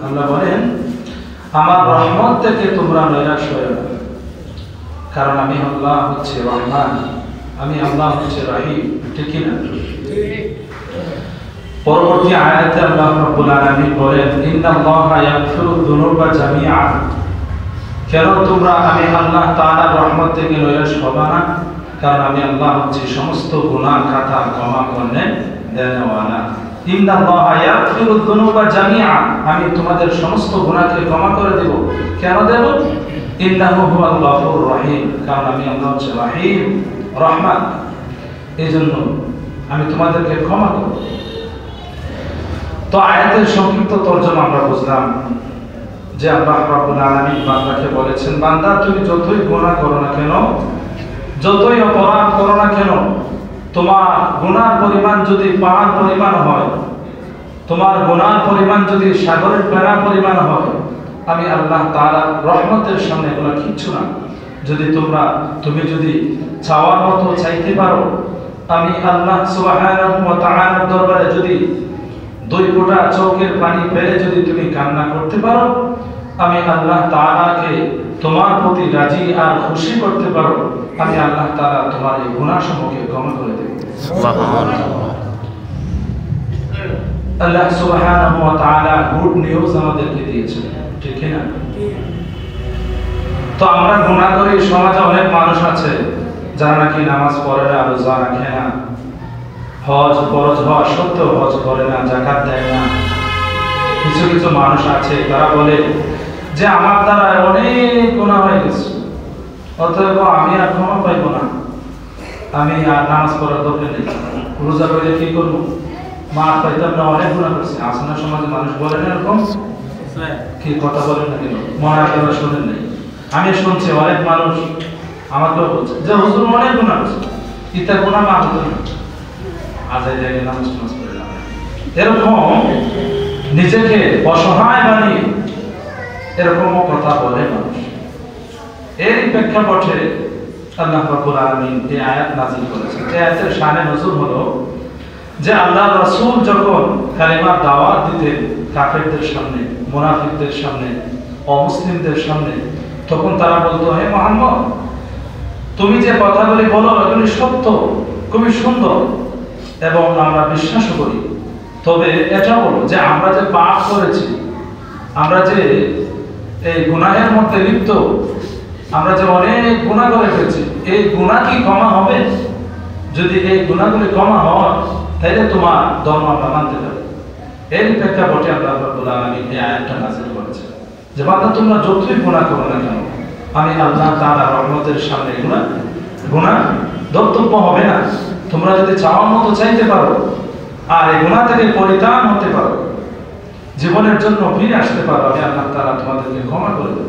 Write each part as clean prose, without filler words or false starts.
আল্লাহ বলেন আমার রহমত থেকে তোমরা নৈরাশ হয়ো না, কারণ আমি আল্লাহ হচ্ছে রহমান, আমি আল্লাহ হচ্ছে রহিম। ঠিক না? পরবর্তী আয়াতে আল্লাহ রাব্বুল আলামিন বলেন ইন্নাল্লাহা ইয়াগফিরু যুনুবা জামিআ। কেন তোমরা আমি আল্লাহ তাআলার রহমত থেকে নৈরাশ হবে না? কারণ আমি আল্লাহ হচ্ছে সমস্ত গুনাহ খাতা ক্ষমা করতে দেনওয়ালা। ইন্নাল্লাহা ইয়াগফিরু যুনুবা জামিআ, আমি তোমাদের সমস্ত গুনাহকে ক্ষমা করে দেব। কেন দেব? ইন্নাহু হুয়াল গফুরুর রহিম, কারণ আমি আল্লাহ হচ্ছে রহিম, রহমান, এইজন্য আমি তোমাদেরকে ক্ষমা করব। তো আয়াতের সংক্ষিপ্ত তরজমা আমরা বুঝলাম যে আল্লাহ রাব্বুল আলামিন বান্দাকে বলেছেন, বান্দা তুমি যতই গুনাহ করো না কেন, যতই অপরাধ করো না কেন, তোমার গুনার পরিমাণ যদি পাহাড় পরিমাণ হয়, তোমার গুনার পরিমাণ যদি সাগরের ফেনা পরিমাণ হয়, আমি আল্লাহ তাআলার রহমতের সামনে এগুলো কিচ্ছু না। যদি তুমি যদি চাওয়ার মতো চাইতে পারো, আমি আল্লাহ সুবহানাহু ওয়া তাআলার দরবারে যদি 2 ফোঁটা চোখের পানি ফেলে যদি তুমি কান্না করতে পারো, আমি আল্লাহ তাআলাকে তোমার প্রতি রাজি আর খুশি করতে পারো, আমি আল্লাহ তাআলা তোমার এই গুনাহসমূহকে ক্ষমা করে দেব। সুবহানাল্লাহ। আল্লাহ সুবহানাহু ওয়া তাআলা গুড নিউজ আমাদেরকে দিয়েছেন। ঠিক না? তো আমরা গুনাহ করি, সমাজে অনেক মানুষ আছে যারা নাকি নামাজ পড়ে না, রোজা রাখে না, হজ ফরজ হওয়া সত্ত্বেও হজ করে না, যাকাত দেয় না। কিছু কিছু মানুষ আছে তারা বলে যে আমার দ্বারা অনেক গুনাহ হয়ে গেছে, অতএব আমি আর ক্ষমা পাইব না, আমি আর নামাজ পড়ার দরকার নেই, রোজা করে কি করবো, মাফ পাইতাম না, অনেক গুনাহ করছি। আসলে সমাজে মানুষ বলে না এরকম, কি কথা বলেন না কেন, মনে আপনারা শোনেন নাই? আমি শুনছি অনেক মানুষ আমাকেও বলছে যে হুজুর অনেক গুনাহ করছে, ইতা গুনাহ মাফ হতো না, আজ এই জায়গায় নামাজ পড়ে না। এরকম নিজেকে অসহায় বানিয়ে এরকম কথা বলে মানুষ। এর প্রেক্ষাপটে আল্লাহ রাব্বুল আলামিন এই আয়াত নাযিল করেছেন। এই আয়াতের শানে নজুল হলো যে আল্লাহর রাসূল যখন কালিমার দাওয়াত দিতেন কাফেরদের সামনে, মুনাফিকদের সামনে, অমুসলিমদের সামনে, তখন তারা বলতো, হে মুহাম্মদ, তুমি যে কথাগুলি বলো এগুলি সত্য, খুবই সুন্দর এবং আমরা বিশ্বাস করি, তবে এটা বলো যে আমরা যে পাপ করেছি, আমরা যে এই গুনাহের মধ্যে লিপ্ত, আমরা যে অনেক গুনাহ করে ফেলেছি, এই গুনাহ কি ক্ষমা হবে? যদি এই গুনাহগুলি ক্ষমা হয় তাহলে তোমার ধর্ম আমরা মানতে পারি। এর প্রেক্ষাপটে আল্লাহ রাব্বুল আলামিন এই আয়াতটা নাযিল করেছেন যে বান্দা তোমরা যতই গুনাহ করো না কেন, আমি আল্লাহ তাআলার রহমতের সামনে গুনাহ দর্তব্য হবে না। তোমরা যদি চাওয়ার মতো চাইতে পারো আর এই গুনাহ থেকে পরিত্রাণ হতে পারো, জীবনের জন্য ফিরে আসতে পারো, আমি আল্লাহ তাআলা তোমাদেরকে ক্ষমা করে দেব।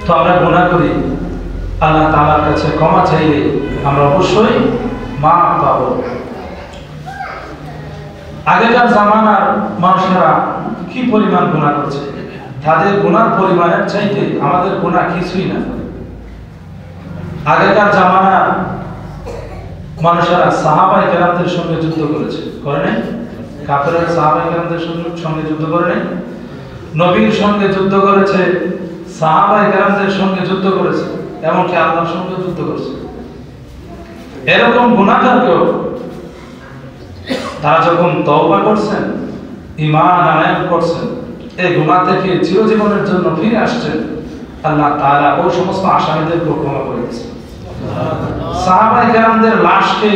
তো আমরা গুনাহ করি, আল্লাহ তাআলার কাছে ক্ষমা চাইলে আমরা অবশ্যই মাফ পাবো। আগেকার জামানার মানুষেরা কি পরিমাণ গুনাহ করছে, তাদের গুনার পরিমাণের চাইতে আমাদের গুনাহ কিছুই না। আগেকার জামানার মানুষেরা সাহাবায়ে কেরামদের সঙ্গে যুদ্ধ করেছে, করে নাই? কাফেররা সাহাবায়ে কেরামদের সঙ্গে যুদ্ধ করে নাই? নবীর সঙ্গে যুদ্ধ করেছে, সাহাবায়ে কেরামদের সঙ্গে যুদ্ধ করেছে, এমনকি আল্লাহর সঙ্গে যুদ্ধ করেছে। এরকম গুনাহগার কেউ তারা যখন তওবা করছেন, ঈমান আনয়ন করছেন, এই গুনাহ থেকে চিরজীবনের জন্য ফিরে আসছেন, আল্লাহ তাআলা ওই সমস্ত আসামীদেরকে ক্ষমা করে দিয়েছেন। সাহাবায়ে কেরামদের লাশকে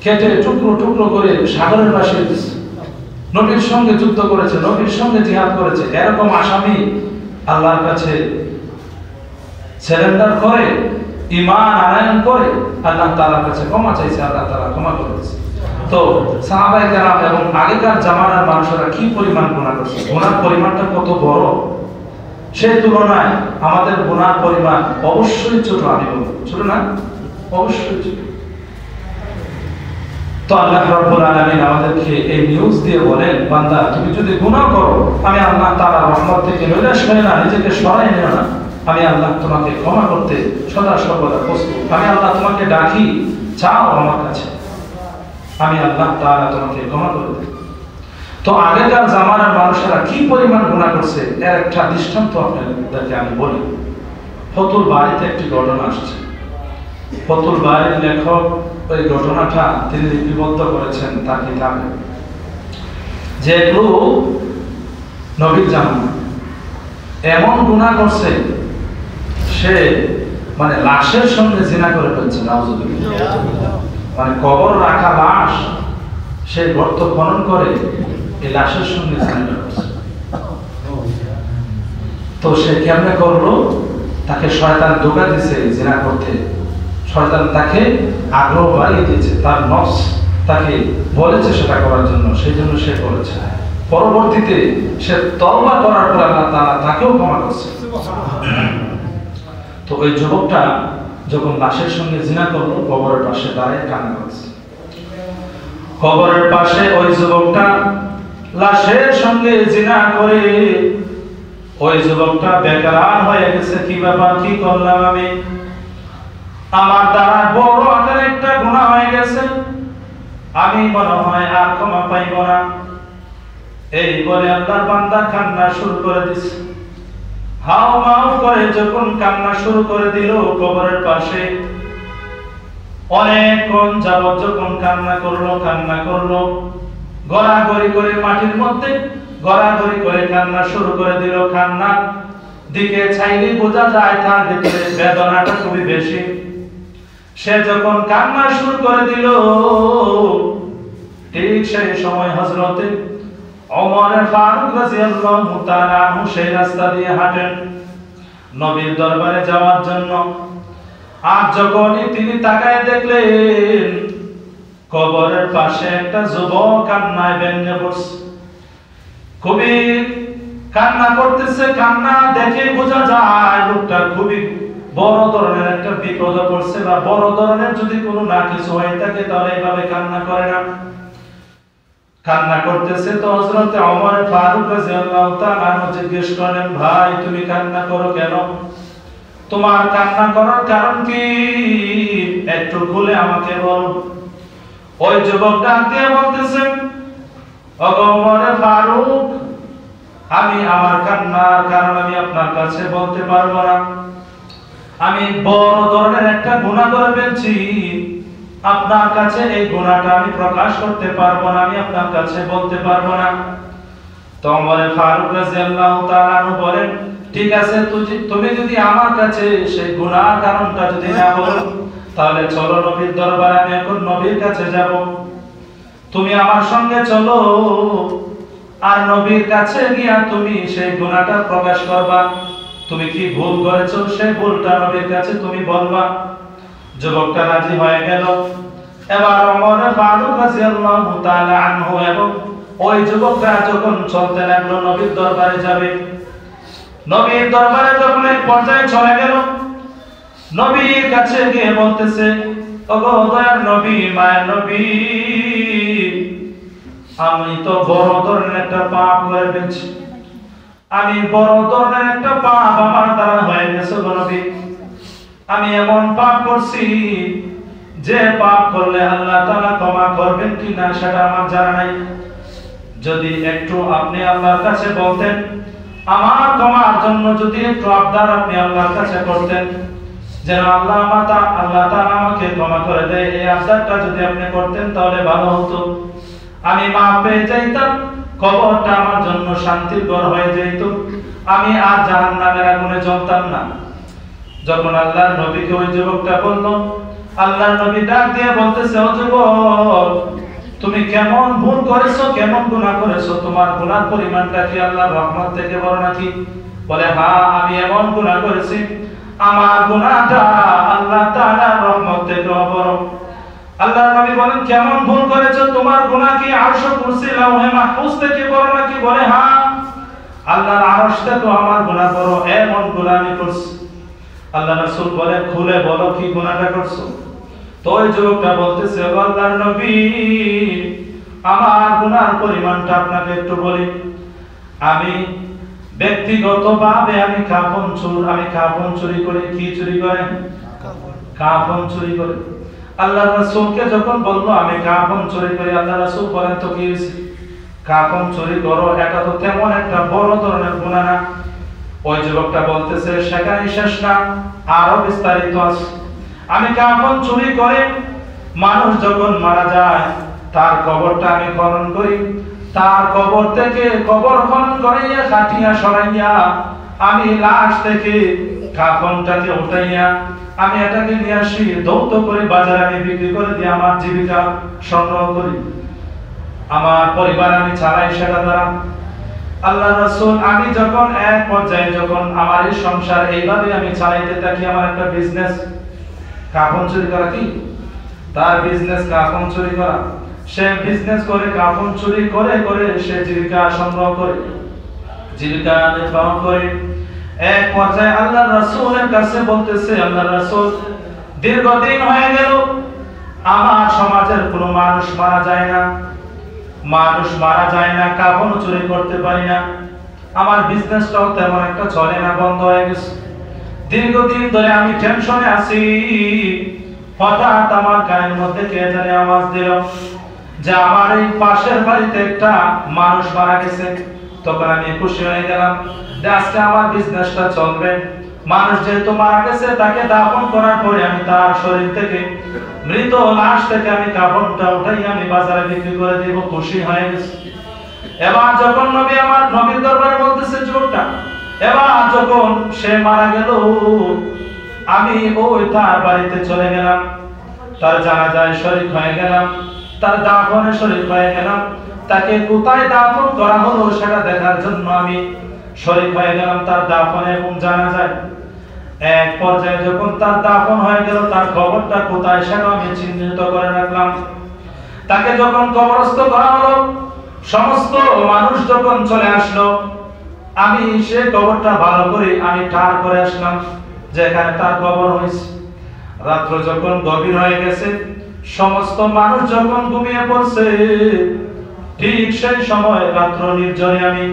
কেটে টুকরো টুকরো করে সাগরের ভাসিয়ে দিয়েছে। নবীর সঙ্গে যুদ্ধ করেছে, নবীর সঙ্গে জিহাদ করেছে, এরকম আসামি আল্লাহর কাছে সারেন্ডার করে, ঈমান আনয়ন করে আল্লাহ তাআলার কাছে ক্ষমা চাইছে, আল্লাহ তাআলা ক্ষমা করে দিয়েছে। তো সাহাবায়ে কেরাম এবং আগেকার জামানার মানুষেরা কি পরিমাণ গুনাহ করছে, গুনাহর পরিমাণটা কত বড়, সেই তুলনায় আমাদের গুনাহর পরিমাণ অবশ্যই ছোট। আমি বলব ছোট না, অবশ্যই ছোট। তো আল্লাহ রাব্বুল আলামিন আমাদেরকে এই নিউজ দিয়ে বলেন, বান্দা তুমি যদি গুনাহ করো, আমি আল্লাহ তাআলার রহমত থেকে নৈরাশ হয়ে না, নিজেকে সরাই নিও না, আমি আল্লাহ তোমাকে ক্ষমা করতে সদা সর্বদা প্রস্তুত। আমি আল্লাহ তোমাকে ডাকি, চাও আমার কাছে, আমি আল্লাহ তাআলা তোমাকে ক্ষমা করে দেব। তো আগেকার জামানার মানুষেরা কি পরিমাণ গুনাহ করছে এর একটা দৃষ্টান্ত আপনাদেরকে আমি বলি। ফতুল বাড়িতে একটি ঘটনা আসছে। ফতুল বাড়ির লেখক ওই ঘটনাটা তিনি লিপিবদ্ধ করেছেন তার কিতাবে, যে লোক নবীর জামানা এমন গুনাহ করছে, সে মানে লাশের সঙ্গে জিনা করে ফেলছে, নাউজুবিল্লাহ। মানে কবর রাখা লাশ সে গর্ত খনন করে এই লাশের সঙ্গে জিনা করছে। তো সে কেমনে করলো? তাকে শয়তান ধোঁকা দিয়েছে জিনা করতে, শয়তান তাকে আগ্রহ বাড়িয়ে দিয়েছে, তার নফস তাকে বলেছে সেটা করার জন্য, সেই জন্য সে করেছে। পরবর্তীতে সে তওবা করার পর আল্লাহ তাআলা তাকেও ক্ষমা করছে। তো ওই যুবকটা যখন লাশের সঙ্গে জিনা করলো, কবরের পাশে দাঁড়িয়ে কান্না করছে। কবরের পাশে ওই যুবকটা লাশের সঙ্গে জিনা করে ওই যুবকটা বেকার হয়ে গেছে। কি ব্যাপার, কি করলাম আমি? আমার দ্বারা বড় আকারে একটা গুনাহ হয়ে গেছে, আমি মনে হয় আর ক্ষমা পাইব না। এই বলে আল্লাহর বান্দা কান্না শুরু করে দিছে। হাও মাও করে যখন কান্না শুরু করে দিল, কবরের পাশে অনেকক্ষণ যাবত যখন কান্না করলো, গড়াগড়ি করে মাটির মধ্যে গড়াগড়ি করে কান্না শুরু করে দিল। কান্না দিকে চাইলে বোঝা যায় তার ভিতরে বেদনাটা খুবই বেশি। সে যখন কান্না শুরু করে দিল, ঠিক সেই সময় হযরতে ওমর ফারুক রাদিয়াল্লাহু তাআলা আনহু সেই রাস্তা দিয়ে হাঁটেন নবীর দরবারে যাওয়ার জন্য। আর যখনই তিনি তাকায় দেখলেন কবরের পাশে একটা যুবক কান্নায় ভেঙে পড়ছে, খুবই কান্না করতেছে। কান্না দেখে বোঝা যায় লোকটা খুবই বড় ধরনের একটা বিপদে পড়ছে, বা বড় ধরনের যদি কোনো না কিছু হয়ে থাকে তাহলে এইভাবে কান্না করে না। কান্না করতেছে। তো হযরত ওমর ফারুক রাদিয়াল্লাহু তাআলা জিজ্ঞেস করলেন, ভাই তুমি কান্না করো কেন? তোমার কান্না করার কারণ কি? একটু খুলে আমাকে বলো। ওই যুবক ডাক দিয়ে বলতেছেন, ওগো ওমর ফারুক, আমি আমার কান্নার কারণ আমি আপনার কাছে বলতে পারবো না। আমি বড় ধরনের একটা গুনাহ করে ফেলছি, আপনার কাছে এই গুনাহটা আমি প্রকাশ করতে পারবো না, আমি আপনার কাছে বলতে পারবো না। তো ওমর ফারুক রাদিয়াল্লাহু তাআলা বলেন, ঠিক আছে, তুমি যদি আমার কাছে সেই গুনাহর কারণটা যদি না বলো, তাহলে চলো নবীর দরবারে, আমি এখন নবীর কাছে যাব। তুমি আমার সঙ্গে চলো, আর নবীর কাছে গিয়া তুমি সেই গুনাহটা প্রকাশ করবা। তুমি কি ভুল করেছো সেই ভুলটা নবীর কাছে তুমি বলবা। যুবকটা রাজি হয়ে গেল। এবার ওমর ফারুক রাদিয়াল্লাহু তাআলা আনহু এবং ওই যুবকটা যখন চলতে লাগলো নবীর দরবারে যাবে, নবীর দরবারে যখন এক পর্যায়ে চলে গেল, নবীর কাছে গিয়ে বলতেছে, ওগো দয়ার নবী, মায়ের নবী, আমি তো বড় ধরনের একটা পাপ করে ফেলেছি। আমি বড় ধরনের একটা পাপ আমার দ্বারা হয়ে গেছে গো নবী। আমি এমন পাপ করছি যে পাপ করলে আল্লাহ তাআলা ক্ষমা করবেন কিনা সেটা আমার জানা নাই। যদি একটু আপনি আল্লাহর কাছে বলতেন, আমার ক্ষমার জন্য যদি একটু আবদার আপনি আল্লাহর কাছে করতেন, যেন আল্লাহ তাআলা আমাকে ক্ষমা করে দেয়, এই আবদারটা যদি আপনি করতেন তাহলে ভালো হতো। আমি মাফ পেয়ে যাইতাম, কবরটা আমার জন্য শান্তির ঘর হয়ে যেত, আমি আর জাহান্নামের আগুনে জ্বলতাম না। যখন আল্লাহর নবীকে ওই যুবকটা বলল, আল্লাহর নবী ডাক দিয়ে বলতেছে, ও যুবক, তুমি কেমন ভুল করেছো, কেমন গুনাহ করেছো? তোমার গুনার পরিমাণটা কি আল্লাহর রহমত থেকে বড় নাকি? বলে, হ্যাঁ, আমি এমন গুনাহ করেছি, আমার গুনাহটা আল্লাহ তাআলার রহমত থেকে বড়। আল্লাহর নবী বলেন, কেমন ভুল করেছো? তোমার গুনাহ কি আরশ কুরসি লাওহে মাহফুজ থেকে বড় নাকি? বলে, হ্যাঁ, আল্লাহর আরশ থেকে আমার গুনাহ বড়, এমন গুনাহ আমি করছি। আল্লাহ রাসূল বলে, খুলে বলো কি গুনাহটা করছো? তো ওই যুবকটা বলতেছে, আল্লাহর নবী, আমার গুনার পরিমাণটা আপনাকে একটু বলি। আমি ব্যক্তিগতভাবে আমি কাফন চুরি করে। কি চুরি করে? কাফন চুরি করে। আল্লাহর রাসূলকে যখন বলল আমি কাফন চুরি করি, আল্লাহ রাসূল বলেন তো কি হয়েছে? কাফন চুরি করো, এটা তো তেমন একটা বড় ধরনের গুনাহ না। ওই যুবকটা বলতেছে সেখানেই শেষ না, আরো বিস্তারিত আছে। আমি কাফন চুরি করে মানুষ যখন মারা যায় তার কবরটা আমি খনন করি, তার কবর থেকে কবর খনন করাইয়া খাটিয়া সরাইয়া আমি লাশ থেকে কাফনটাকে উঠাইয়া আমি এটাকে নিয়ে আসি, দৌত করে বাজারে আমি বিক্রি করে দিয়ে আমার জীবিকা সংগ্রহ করি, আমার পরিবার আমি চালাই সেটা দ্বারা। আল্লাহ রাসূল আমি যখন এক পর্যায়ে যখন আমার এই সংসার এইভাবে আমি চালাইতে থাকি, আমার একটা বিজনেস কাফন চুরি করা, কি তার বিজনেস কাফন চুরি করা, সে বিজনেস করে কাফন চুরি করে করে সে জীবিকা সংগ্রহ করে, জীবিকা নির্বাহ করে। এক পর্যায়ে আল্লাহ রাসূলের কাছে বলতেছে, আল্লাহ রাসূল দীর্ঘদিন হয়ে গেল আমার সমাজের কোনো মানুষ মারা যায় না, মানুষ মারা যায় না, কাফন চুরি করতে পারি না, আমার বিজনেসটাও তেমন একটা চলে না, বন্ধ হয়ে গেছে। দীর্ঘদিন ধরে আমি টেনশনে আছি। হঠাৎ আমার কানের মধ্যে কে জানি আওয়াজ দিল যে আমার এই পাশের বাড়িতে একটা মানুষ মারা গেছে। তখন আমি খুশি হয়ে গেলাম যে আজকে আমার বিজনেসটা চলবে। মানুষ যেহেতু মারা গেছে তাকে দাফন করার পরে আমি তার শরীর থেকে মৃত লাশ থেকে আমি কাফনটা উঠাই আমি বাজারে বিক্রি করে দিব, খুশি হয়ে গেছে। এবার যখন নবী আমার নবীর দরবারে বলতেছে যুবকটা, এবার যখন সে মারা গেল আমি ওই তার বাড়িতে চলে গেলাম, তার জানাজায় শরীক হয়ে গেলাম, তার দাফনে শরীক হয়ে গেলাম, তাকে কোথায় দাফন করা হলো সেটা দেখার জন্য আমি শরীক হয়ে গেলাম তার দাফনে এবং জানাজায়। এক পর্যায়ে যখন তার দাফন হয়ে গেল তার কবরটা কোথায় সেটা আমি চিহ্নিত করে রাখলাম। তাকে যখন কবরস্থ করা হলো সমস্ত মানুষ যখন চলে আসলো আমি সে কবরটা ভালো করে আমি ঠাড় করে আসলাম যেখানে তার কবর হয়েছে। রাত্র যখন গভীর হয়ে গেছে সমস্ত মানুষ যখন ঘুমিয়ে পড়ছে ঠিক সেই সময় রাত্র নির্জনে আমি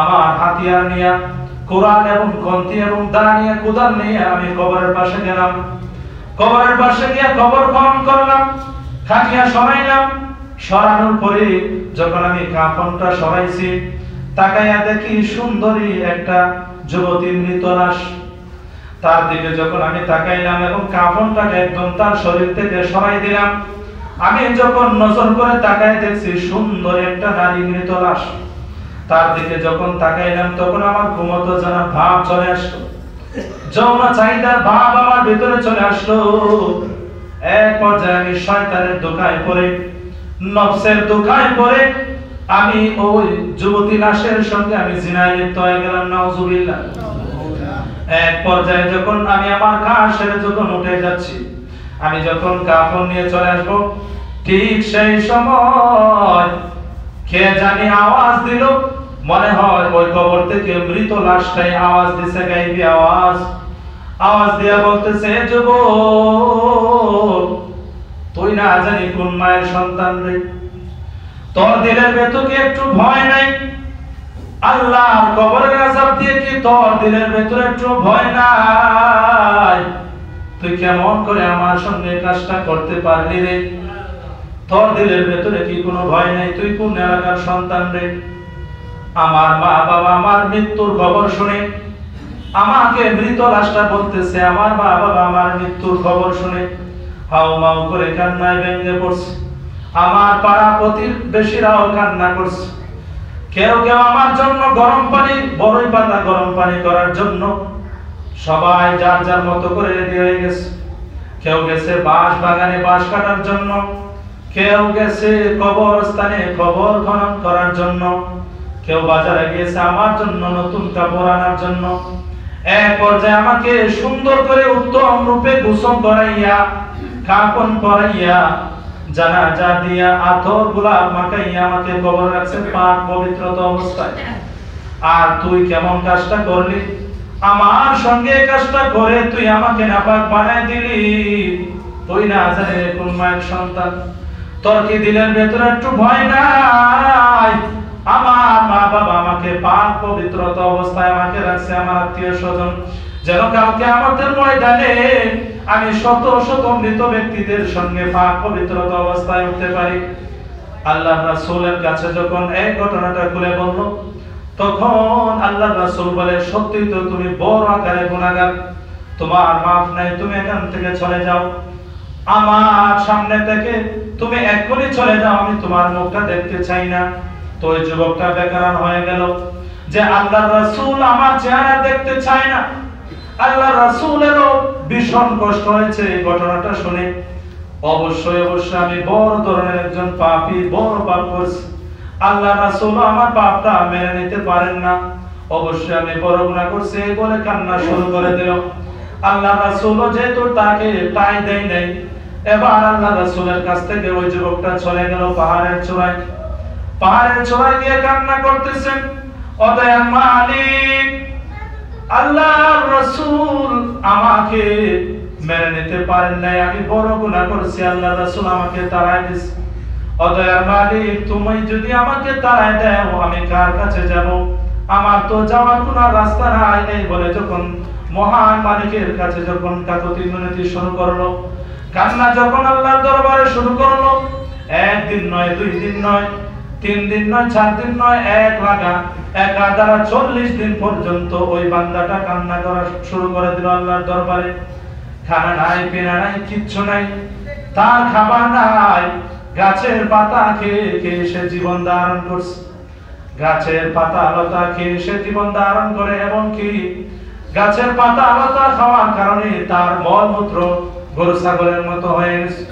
আমার হাতিয়ার নিয়ে কোরআন এবং গ্রন্থি এবং দা নিয়ে কোদাল নিয়ে আমি কবরের পাশে গেলাম। কবরের পাশে গিয়ে কবর খনন করলাম, খাটিয়া সরাইলাম। সরানোর পরে যখন আমি কাফনটা সরাইছি তাকাইয়া দেখি সুন্দরী একটা যুবতীর মৃত লাশ। তার দিকে যখন আমি তাকাইলাম এবং কাফনটাকে একদম তার শরীর থেকে সরাই দিলাম, আমি যখন নজর করে তাকাই দেখছি সুন্দর একটা নারী মৃত লাশ। তার দিকে যখন তাকাইলাম তখন আমার ঘুমতো জানা ভাব চলে আসলো, যৌন চাহিদার ভাব আমার ভিতরে চলে আসলো। এক পর্যায়ে আমি শয়তানের ধোঁকায় পড়ে নফসের ধোঁকায় পড়ে আমি ওই যুবতী লাশের সঙ্গে আমি জিনায় লিপ্ত হয়ে গেলাম, নাউজুবিল্লাহ। এক পর্যায়ে যখন আমি আমার কাজ সেরে যখন উঠে যাচ্ছি, আমি যখন কাফন নিয়ে চলে আসবো ঠিক সেই সময় কে জানি আওয়াজ দিল, মনে হয় ওই কবর থেকে মৃত লাশটাই আওয়াজ দিছে, গাইবি আওয়াজ। আওয়াজ দিয়া বলতেছে, যুবক তুই না জানি কোন মায়ের সন্তান রে, তোর দিলের ভেতরে কি একটু ভয় নাই? আল্লাহর কবরের আযাব দিয়ে কি তোর দিলের ভেতরে একটু ভয় নাই? তুই কেমন করে আমার সঙ্গে কাজটা করতে পারলি রে? তোর দিলের ভেতরে কি কোনো ভয় নাই? তুই কোন এলাকার সন্তান রে? আমার মা বাবা আমার মৃত্যুর খবর শুনে আমাকে মৃত লাশটা বলতেছে, আমার মা বাবা আমার মৃত্যুর খবর শুনে হাউমাউ করে কান্নায় ভেঙে পড়ছে। আমার পাড়া প্রতিবেশীরাও কান্না করছে। কেউ কেউ আমার জন্য গরম পানি, বড়ই পাতা গরম পানি করার জন্য সবাই যার যার মতো করে রেডি হয়ে গেছে। কেউ গেছে বাঁশ বাগানে বাঁশ কাটার জন্য, কেউ গেছে কবরস্থানে কবর খনন করার জন্য, কেউ বাজারে গিয়েছে আমার জন্য নতুন কাপড় আনার জন্য। এক পর্যায়ে আমাকে সুন্দর করে উত্তম রূপে গোসল করাইয়া কাফন পরাইয়া জানাজা দিয়া আতর গোলাপ মাখাইয়া আমাকে কবর রাখছে পাক পবিত্রতা অবস্থায়। আর তুই কেমন কাজটা করলি? আমার সঙ্গে কাজটা করে তুই আমাকে নাপাক বানায় দিলি। তুই না জানি কোন মায়ের সন্তান, তোর কি দিলের ভেতরে একটু ভয় নাই? আমার মা বাবা আমাকে পাক পবিত্রতা অবস্থায় আমাকে রাখছে, আমার আত্মীয় স্বজন যেন কালকে আমাদের ময়দানে আমি শত শত মৃত ব্যক্তিদের সঙ্গে পাক পবিত্রতা অবস্থায় উঠতে পারি। আল্লাহ রাসূলের কাছে যখন এই ঘটনাটা খুলে বলল, তখন আল্লাহ রাসূল বলে, সত্যি তো তুমি বড় আকারে গুনাহগার, তোমার মাফ নাই, তুমি এখান থেকে চলে যাও, আমার সামনে থেকে তুমি এখনই চলে যাও, আমি তোমার মুখটা দেখতে চাই না। তো ওই যুবকটা বেকারান হয়ে গেল যে আল্লাহ রাসূল আমার চেহারা দেখতে চায় না। আল্লাহ রাসূলেরও ভীষণ কষ্ট হয়েছে এই ঘটনাটা শুনে। অবশ্যই অবশ্যই আমি বড় ধরনের একজন পাপী, বড় পাপ করছি, আল্লাহ রাসূল আমার পাপটা মেনে নিতে পারেন না, অবশ্যই আমি বড় গুনাহ করছি বলে কান্না শুরু করে দিল। আল্লাহ রাসূল যেহেতু তাকে টাই দেয় নাই, এবার আল্লাহ রাসূলের কাছ থেকে ওই যুবকটা চলে গেল পাহাড়ের চূড়ায়। পাহাড়ের চূড়ায় গিয়ে কান্না করতেছেন, ও দয়ার মালিক, আল্লাহর রাসূল আমাকে মেনে নিতে পারেন নাই, আমি বড় গুনাহ করেছি, আল্লাহর রাসূল আমাকে তাড়ায় দিয়েছে। ও দয়ার মালিক, তুমি যদি আমাকে তাড়ায় দাও, আমি কার কাছে যাব? আমার তো যাওয়ার কোনো রাস্তা নাই। এই বলে যখন মহান মালিকের কাছে যখন কাকুতি মিনতি শুরু করলো, কান্না যখন আল্লাহর দরবারে শুরু করলো, একদিন নয়, 2 দিন নয়, 3 দিন নয়, 4 দিন নয়, একাধারে 40 দিন পর্যন্ত ওই বান্দাটা কান্না করা শুরু করে দিল আল্লাহর দরবারে। খানা নাই, পেনা নাই, কিচ্ছু নাই, তার খাবার নাই, গাছের পাতা খেয়ে খেয়ে সে জীবন ধারণ করছে, গাছের পাতা লতা খেয়ে সে জীবন ধারণ করে, এবং কি গাছের পাতা লতা খাওয়ার কারণে তার মলমূত্র গরু ছাগলের মতো হয়ে গেছে।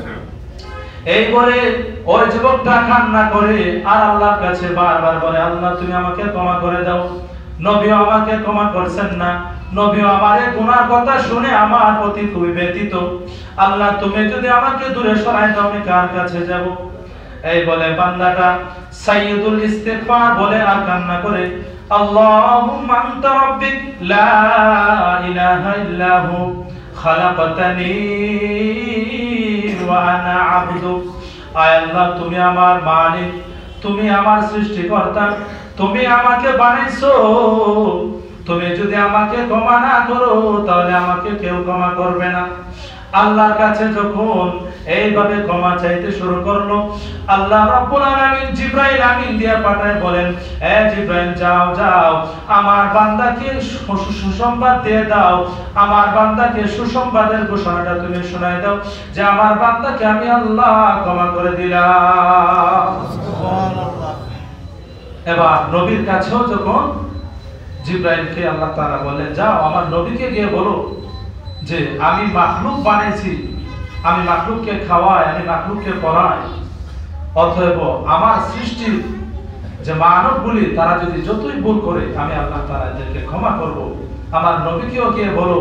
এই বলে ওই যুবকটা কান্না করে আর আল্লাহর কাছে বারবার বলে, আল্লাহ তুমি আমাকে ক্ষমা করে দাও। নবীও আমাকে ক্ষমা করছেন না, নবীও আমার এই গুনার কথা শুনে আমার প্রতি খুবই ব্যথিত। আল্লাহ তুমি যদি আমাকে দূরে সরায় দাও, আমি কার কাছে যাব? এই বলে বান্দাটা সাইয়্যিদুল ইস্তিগফার বলে আর কান্না করে, আল্লাহুম্মা আনতা রাব্বি লা ইলাহা ইল্লা হু খালাকতানি ওয়া আনা আবদুক। আয় আল্লাহ, তুমি আমার মালিক, তুমি আমার সৃষ্টিকর্তা, তুমি আমাকে বানাইছো, তুমি যদি আমাকে ক্ষমা না করো তাহলে আমাকে কেউ ক্ষমা করবে না। আল্লাহর কাছে যখন এইভাবে ক্ষমা চাইতে শুরু করলো, আল্লাহ রাব্বুল আলামিন জিবরাইল আমিন দিয়া পাঠায় বলেন, এ জিবরাইল যাও যাও, আমার বান্দাকে সুসংবাদ দিয়ে দাও, আমার বান্দাকে সুসংবাদের ঘোষণাটা তুমি শোনায় দাও যে আমার বান্দাকে আমি আল্লাহ ক্ষমা করে দিলাম। সুবহানাল্লাহ। এবার নবীর কাছেও যখন জিবরাইলকে আল্লাহ তাআলা বলেন, যাও আমার নবীকে গিয়ে বলো যে আমি মাখলুক বানিয়েছি, আমি মাখলুককে খাওয়াই, আমি মাখলুককে পড়াই, অতএব আমার সৃষ্টির যে মানবগুলি তারা যদি যতই ভুল করে আমি আল্লাহ তাআলা এদেরকে ক্ষমা করব। আমার নবীকেও গিয়ে বলো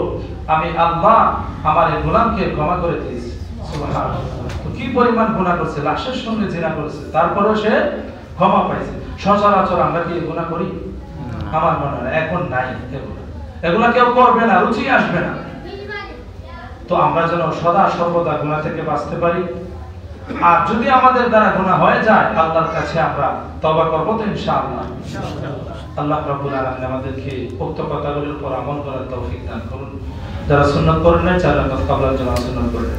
আমি আল্লাহ আমার এই গোলামকে ক্ষমা করে দিয়েছি। সুবহানাল্লাহ। তো কি পরিমাণ গুনাহ করছে, লাশের সঙ্গে জিনা করেছে, তারপরেও সে ক্ষমা পাইছে। সচরাচর আমরা কি গুনাহ করি? আমার মনে হয় এখন নাই, এগুলা কেউ করবে না, রুচি আসবে না। তো আমরা যেন সদা সর্বদা গুনাহ থেকে বাঁচতে পারি। আর যদি আমাদের দ্বারা গুনাহ হয়ে যায়, আল্লাহর কাছে আমরা তওবা করব তো ইনশাআল্লাহ। আল্লাহ রাব্বুল আলামিন আমাদেরকে উক্ত কথাগুলোর উপর আমল করার তৌফিক দান করুন। যারা সুন্নাত করেন না, যারা কবলার জন্য সুন্নাত করেন।